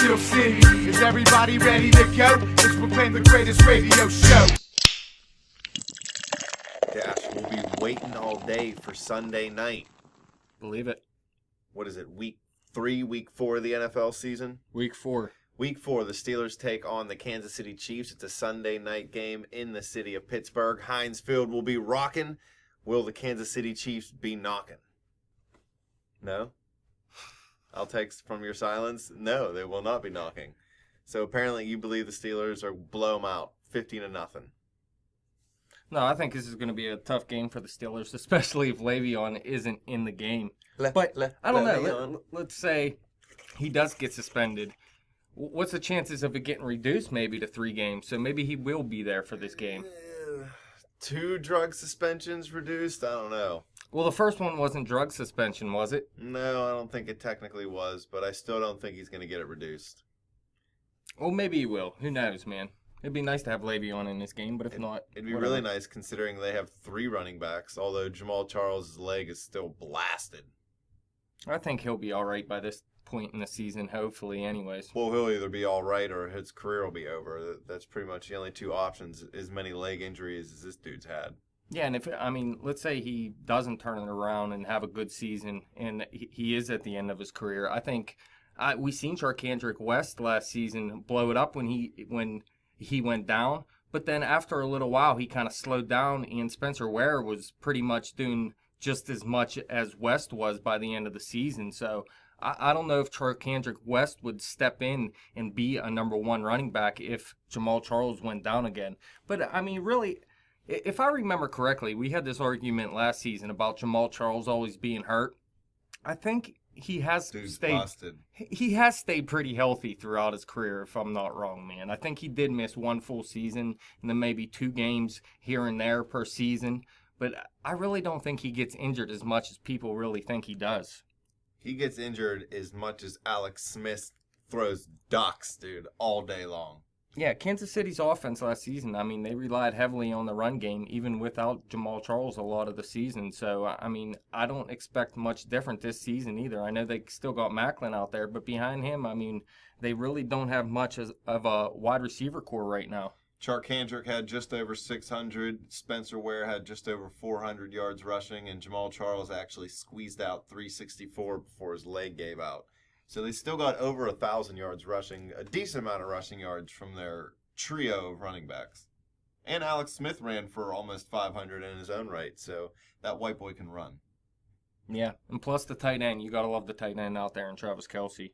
Steel City. Is everybody ready to go? It's proclaim the greatest radio show. Dash, we'll be waiting all day for Sunday night. Believe it. What is it, week 3, week 4 of the NFL season? Week 4. Week 4, the Steelers take on the Kansas City Chiefs. It's a Sunday night game in the city of Pittsburgh. Heinz Field will be rocking. Will the Kansas City Chiefs be knocking? No? I'll take from your silence. No, they will not be knocking. So apparently you believe the Steelers are blow them out, 15-0. No, I think this is going to be a tough game for the Steelers, especially if Le'Veon isn't in the game. But I don't know. Let's say he does get suspended. What's the chances of it getting reduced maybe to 3 games? So maybe he will be there for this game. 2 drug suspensions reduced? I don't know. Well, the first one wasn't drug suspension, was it? No, I don't think it technically was, but I still don't think he's going to get it reduced. Well, maybe he will. Who knows, man? It'd be nice to have Le'Veon in this game, but if not... It'd be whatever. really nice considering they have 3 running backs, although Jamal Charles' leg is still blasted. I think he'll be all right by this point in the season, hopefully, anyways. Well, he'll either be all right or his career will be over. That's pretty much the only 2 options, as many leg injuries as this dude's had. Yeah, and let's say he doesn't turn it around and have a good season, and he is at the end of his career. I think we seen Charkandrick West last season blow it up when he went down, but then after a little while, he kind of slowed down, and Spencer Ware was pretty much doing just as much as West was by the end of the season. So I don't know if Charkandrick West would step in and be a number 1 running back if Jamal Charles went down again. But, I mean, really... If I remember correctly, we had this argument last season about Jamal Charles always being hurt. I think he has stayed pretty healthy throughout his career, if I'm not wrong, man. I think he did miss 1 full season and then maybe 2 games here and there per season. But I really don't think he gets injured as much as people really think he does. He gets injured as much as Alex Smith throws ducks, dude, all day long. Yeah, Kansas City's offense last season, I mean, they relied heavily on the run game, even without Jamal Charles a lot of the season. So, I mean, I don't expect much different this season either. I know they still got Macklin out there, but behind him, I mean, they really don't have much of a wide receiver core right now. Charkandrick had just over 600, Spencer Ware had just over 400 yards rushing, and Jamal Charles actually squeezed out 364 before his leg gave out. So they still got over 1,000 yards rushing, a decent amount of rushing yards from their trio of running backs. And Alex Smith ran for almost 500 in his own right, so that white boy can run. Yeah, and plus the tight end. You got to love the tight end out there in Travis Kelce.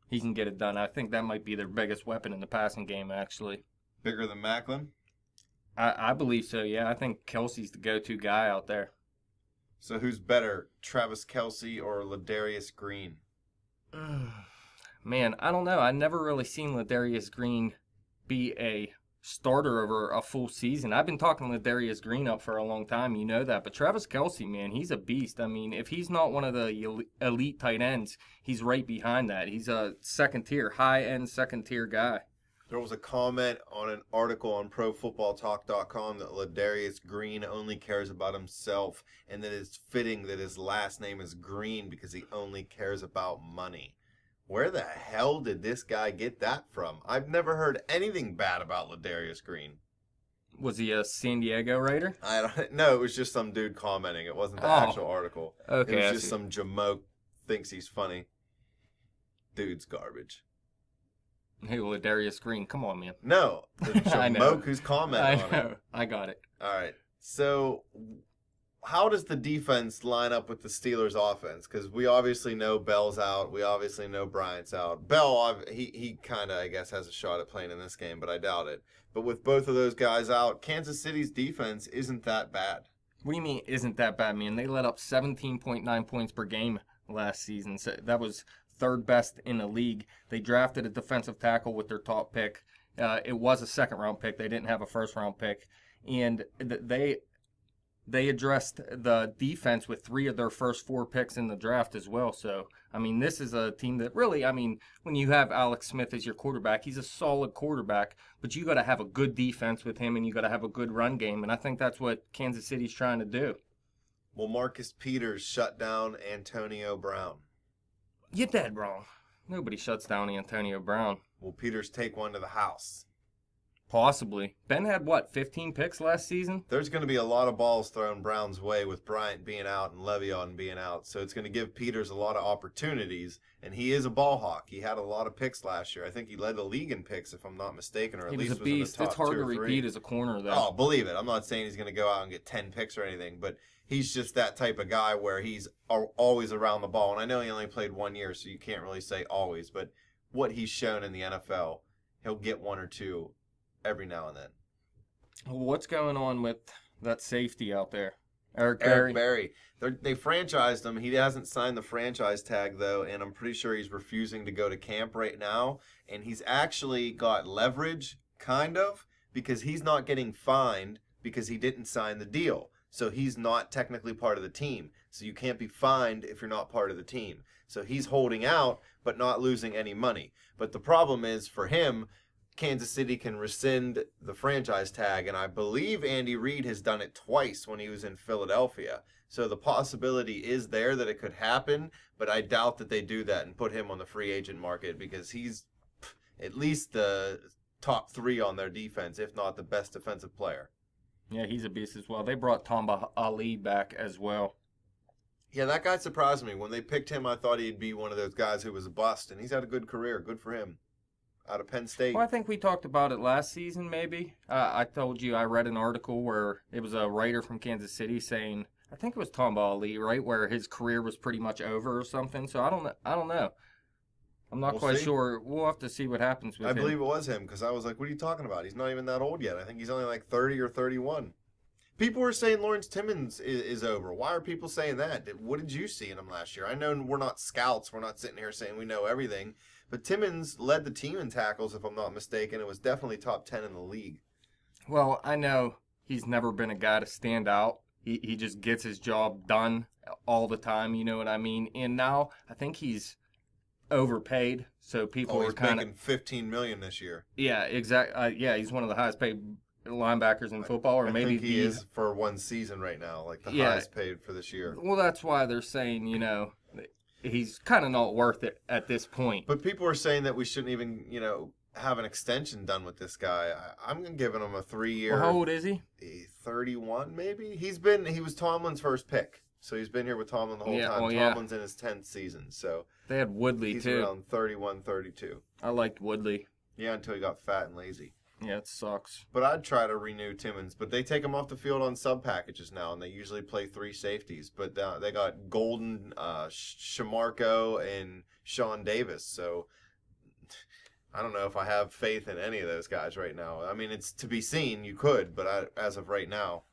He can get it done. I think that might be their biggest weapon in the passing game, actually. Bigger than Macklin? I believe so, yeah. I think Kelce's the go-to guy out there. So who's better, Travis Kelce or Ladarius Green? Man, I don't know. I never really seen Ladarius Green be a starter over a full season. I've been talking Ladarius Green up for a long time, you know that. But Travis Kelce, man, he's a beast. I mean, if he's not one of the elite tight ends, he's right behind that. He's a second-tier, high-end second-tier guy. There was a comment on an article on ProFootballTalk.com that Ladarius Green only cares about himself and that it's fitting that his last name is Green because he only cares about money. Where the hell did this guy get that from? I've never heard anything bad about Ladarius Green. Was he a San Diego Raider? No, it was just some dude commenting. It wasn't the actual article. Okay, it was just some jamoke thinks he's funny. Dude's garbage. Hey, Ladarius Green, come on, man. No, the jamoke who's commenting on it. I got it. All right. So, how does the defense line up with the Steelers' offense? Because we obviously know Bell's out. We obviously know Bryant's out. Bell, he kind of, I guess, has a shot at playing in this game, but I doubt it. But with both of those guys out, Kansas City's defense isn't that bad. What do you mean isn't that bad, man? They let up 17.9 points per game last season. So that was third best in the league. They drafted a defensive tackle with their top pick. It was a second-round pick. They didn't have a first-round pick. And they addressed the defense with 3 of their first 4 picks in the draft as well. So, I mean, this is a team that really, I mean, when you have Alex Smith as your quarterback, he's a solid quarterback, but you got to have a good defense with him and you got to have a good run game. And I think that's what Kansas City's trying to do. Will Marcus Peters shut down Antonio Brown? You're dead wrong. Nobody shuts down Antonio Brown. Will Peters take one to the house? Possibly. Ben had, 15 picks last season? There's going to be a lot of balls thrown Brown's way with Bryant being out and Le'Veon being out. So it's going to give Peters a lot of opportunities. And he is a ball hawk. He had a lot of picks last year. I think he led the league in picks, if I'm not mistaken, or at He least was a was in the beast. top It's hard 2 to or 3. repeat as a corner, though. Oh, believe it. I'm not saying he's going to go out and get 10 picks or anything, but he's just that type of guy where he's always around the ball. And I know he only played 1 year, so you can't really say always, but what he's shown in the NFL, he'll get 1 or 2 every now and then. What's going on with that safety out there? Eric Berry. They franchised him. He hasn't signed the franchise tag, though, and I'm pretty sure he's refusing to go to camp right now. And he's actually got leverage, kind of, because he's not getting fined because he didn't sign the deal. So he's not technically part of the team. So you can't be fined if you're not part of the team. So he's holding out, but not losing any money. But the problem is, for him, Kansas City can rescind the franchise tag, and I believe Andy Reid has done it twice when he was in Philadelphia. So the possibility is there that it could happen, but I doubt that they do that and put him on the free agent market because he's at least the top 3 on their defense, if not the best defensive player. Yeah, he's a beast as well. They brought Tamba Ali back as well. Yeah, that guy surprised me. When they picked him, I thought he'd be one of those guys who was a bust, and he's had a good career. Good for him. Out of Penn State. Well, I think we talked about it last season, maybe. I told you I read an article where it was a writer from Kansas City saying, I think it was Tamba Ali, right, where his career was pretty much over or something. So I don't know. I'm not quite sure. We'll have to see what happens with him. I believe it was him because I was like, what are you talking about? He's not even that old yet. I think he's only like 30 or 31. People were saying Lawrence Timmons is over. Why are people saying that? What did you see in him last year? I know we're not scouts. We're not sitting here saying we know everything. But Timmons led the team in tackles, if I'm not mistaken. It was definitely top 10 in the league. Well, I know he's never been a guy to stand out. He just gets his job done all the time, you know what I mean? And now I think he's overpaid, so people are kind of making $15 million this year. Yeah, exactly. Yeah, he's one of the highest paid linebackers in football, or maybe think he is for one season right now, like the highest paid for this year. Well, that's why they're saying, he's kind of not worth it at this point. But people are saying that we shouldn't even, have an extension done with this guy. I'm giving him a 3-year. Well, how old is he? 31, maybe. He was Tomlin's first pick, so he's been here with Tomlin the whole time. Well, Tomlin's in his 10th season, so they had Woodley he's too. Around 31, 32. I liked Woodley. Yeah, until he got fat and lazy. Yeah, it sucks. But I'd try to renew Timmons. But they take him off the field on sub packages now, and they usually play 3 safeties. But they got Golden, Shamarko, and Sean Davis. So I don't know if I have faith in any of those guys right now. I mean, it's to be seen. You could, but as of right now,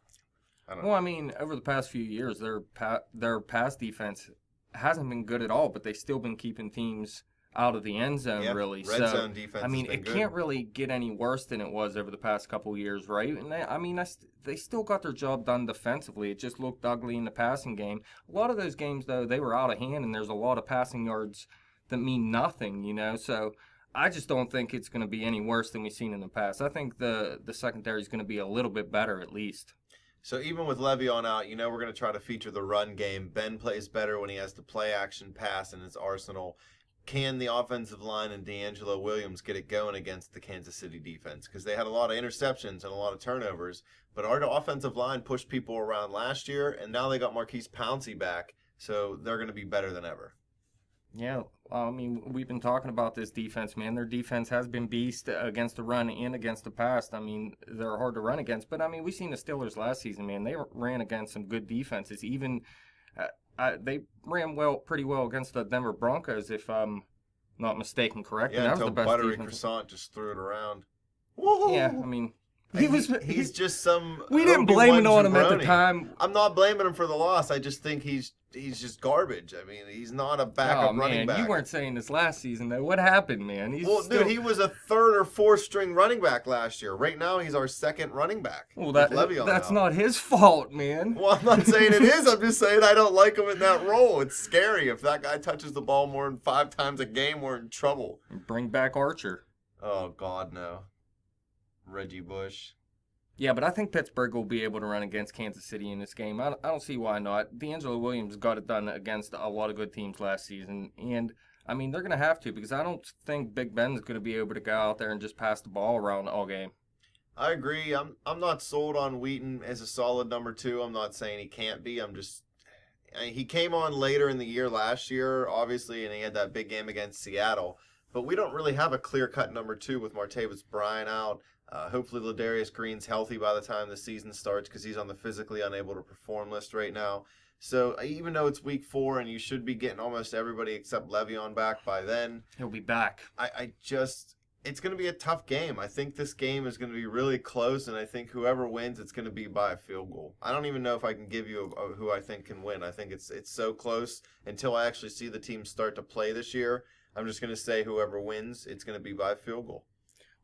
I don't know. Well, I mean, over the past few years, their pass defense hasn't been good at all, but they've still been keeping teams out of the end zone, really. Red zone defense. I mean, has been good. Can't really get any worse than it was over the past couple of years, right? And they still got their job done defensively. It just looked ugly in the passing game. A lot of those games, though, they were out of hand, and there's a lot of passing yards that mean nothing, So I just don't think it's going to be any worse than we've seen in the past. I think the secondary is going to be a little bit better, at least. So even with Le'Veon out, we're going to try to feature the run game. Ben plays better when he has the play action pass in his arsenal. Can the offensive line and D'Angelo Williams get it going against the Kansas City defense? Because they had a lot of interceptions and a lot of turnovers. But our offensive line pushed people around last year, and now they got Marquise Pouncey back, so they're going to be better than ever. Yeah, I mean, we've been talking about this defense, man. Their defense has been beast against the run and against the pass. I mean, they're hard to run against. But, I mean, we've seen the Steelers last season, man. They ran against some good defenses. Even they ran pretty well against the Denver Broncos, if I'm not mistaken, correct? Yeah, and that until was the best Buttery defense. Croissant just threw it around. Woo-hoo! Yeah, I mean, he's just some. We didn't blame it on him at the jabroni. time. I'm not blaming him for the loss. I just think he's just garbage. I mean, he's not a backup running back. You weren't saying this last season, though. What happened, man? Dude, he was a 3rd or 4th string running back last year. Right now, he's our 2nd running back. Well, that's not his fault, man. Well, I'm not saying it is. I'm just saying I don't like him in that role. It's scary. If that guy touches the ball more than 5 times a game, we're in trouble. Bring back Archer. Oh, God, no. Reggie Bush. Yeah, but I think Pittsburgh will be able to run against Kansas City in this game. I don't see why not. D'Angelo Williams got it done against a lot of good teams last season. And I mean, they're going to have to because I don't think Big Ben's going to be able to go out there and just pass the ball around all game. I agree. I'm not sold on Wheaton as a solid number 2. I'm not saying he can't be. He came on later in the year last year, obviously, and he had that big game against Seattle. But we don't really have a clear-cut number 2 with Martavis Bryant out. Hopefully, Ladarius Green's healthy by the time the season starts because he's on the physically unable to perform list right now. So even though it's week 4 and you should be getting almost everybody except Le'Veon back by then, He'll be back. It's going to be a tough game. I think this game is going to be really close, and I think whoever wins, it's going to be by a field goal. I don't even know if I can give you who I think can win. I think it's so close until I actually see the team start to play this year. I'm just going to say whoever wins, it's going to be by a field goal.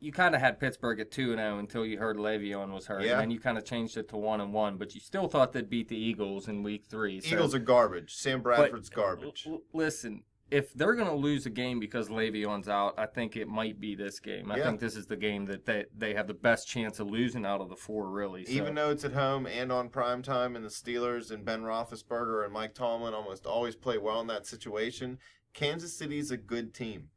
You kind of had Pittsburgh at 2-0 until you heard Le'Veon was hurt, Yeah. and then you kind of changed it to 1-1, but you still thought they'd beat the Eagles in week 3. So. Eagles are garbage. Sam Bradford's garbage. Listen. If they're going to lose a game because Le'Veon's out, I think it might be this game. I think this is the game that they have the best chance of losing out of the 4, really. So. Even though it's at home and on primetime, and the Steelers and Ben Roethlisberger and Mike Tomlin almost always play well in that situation, Kansas City's a good team.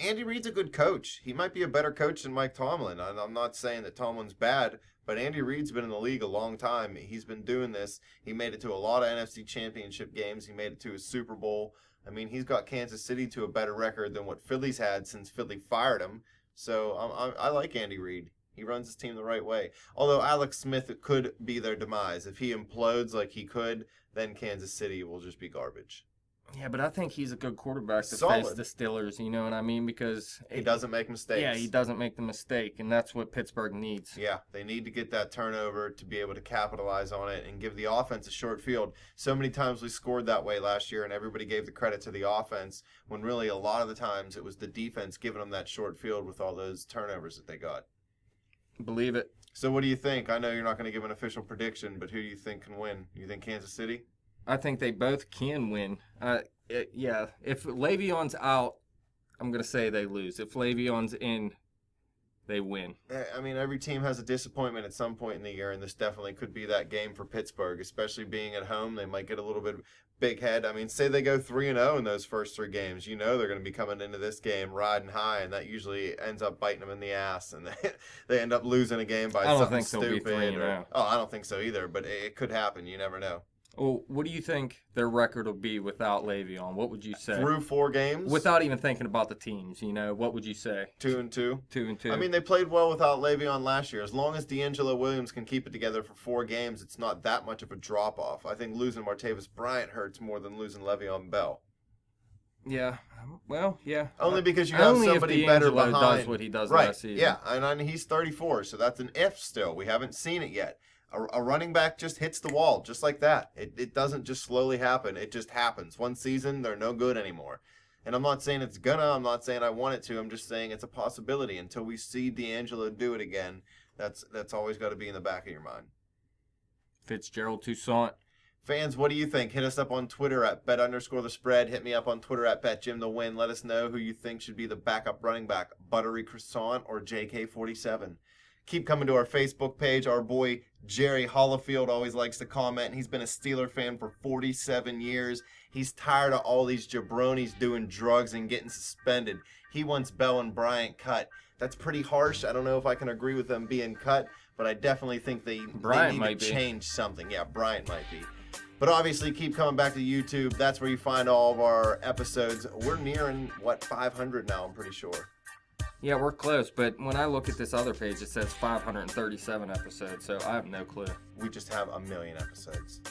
Andy Reid's a good coach. He might be a better coach than Mike Tomlin. I'm not saying that Tomlin's bad, but Andy Reid's been in the league a long time. He's been doing this. He made it to a lot of NFC Championship games. He made it to a Super Bowl. I mean, he's got Kansas City to a better record than what Philly's had since Philly fired him. So I like Andy Reid. He runs his team the right way. Although Alex Smith could be their demise. If he implodes like he could, then Kansas City will just be garbage. Yeah, but I think he's a good quarterback to Solid. face the Steelers, you know what I mean? Because he doesn't make mistakes. Yeah, he doesn't make the mistake, and that's what Pittsburgh needs. Yeah, they need to get that turnover to be able to capitalize on it and give the offense a short field. So many times we scored that way last year, and everybody gave the credit to the offense, when really a lot of the times it was the defense giving them that short field with all those turnovers that they got. Believe it. So what do you think? I know you're not going to give an official prediction, but who do you think can win? You think Kansas City? I think they both can win. Yeah, if Le'Veon's out, I'm going to say they lose. If Le'Veon's in, they win. I mean, every team has a disappointment at some point in the year, and this definitely could be that game for Pittsburgh, especially being at home. They might get a little bit big head. I mean, say they go 3-0 in those first 3 games. You know they're going to be coming into this game riding high, and that usually ends up biting them in the ass, and they end up losing a game by something stupid. I don't think they'll be 3-0. I don't think so either, but it could happen. You never know. Well, what do you think their record will be without Le'Veon? What would you say? Through 4 games? Without even thinking about the teams, what would you say? 2-2. 2-2. I mean, they played well without Le'Veon last year. As long as D'Angelo Williams can keep it together for 4 games, it's not that much of a drop-off. I think losing Martavis Bryant hurts more than losing Le'Veon Bell. Yeah. Well, yeah. Only because you have somebody better behind. Does what he does last season. Yeah, and he's 34, so that's an if still. We haven't seen it yet. A running back just hits the wall, just like that. It doesn't just slowly happen. It just happens. One season, they're no good anymore. And I'm not saying it's I'm not saying I want it to. I'm just saying it's a possibility. Until we see D'Angelo do it again, that's always got to be in the back of your mind. Fitzgerald Toussaint. Fans, what do you think? Hit us up on Twitter at bet_the_spread. Hit me up on Twitter at betjimthewin. Let us know who you think should be the backup running back, Buttery Croissant or JK47. Keep coming to our Facebook page. Our boy Jerry Hollifield always likes to comment, and he's been a Steeler fan for 47 years. He's tired of all these jabronis doing drugs and getting suspended. He wants Bell and Bryant cut. That's pretty harsh. I don't know if I can agree with them being cut, but I definitely think they need to change something. Yeah, Bryant might be. But obviously, keep coming back to YouTube. That's where you find all of our episodes. We're nearing, 500 now, I'm pretty sure. Yeah, we're close, but when I look at this other page, it says 537 episodes, so I have no clue. We just have 1 million episodes.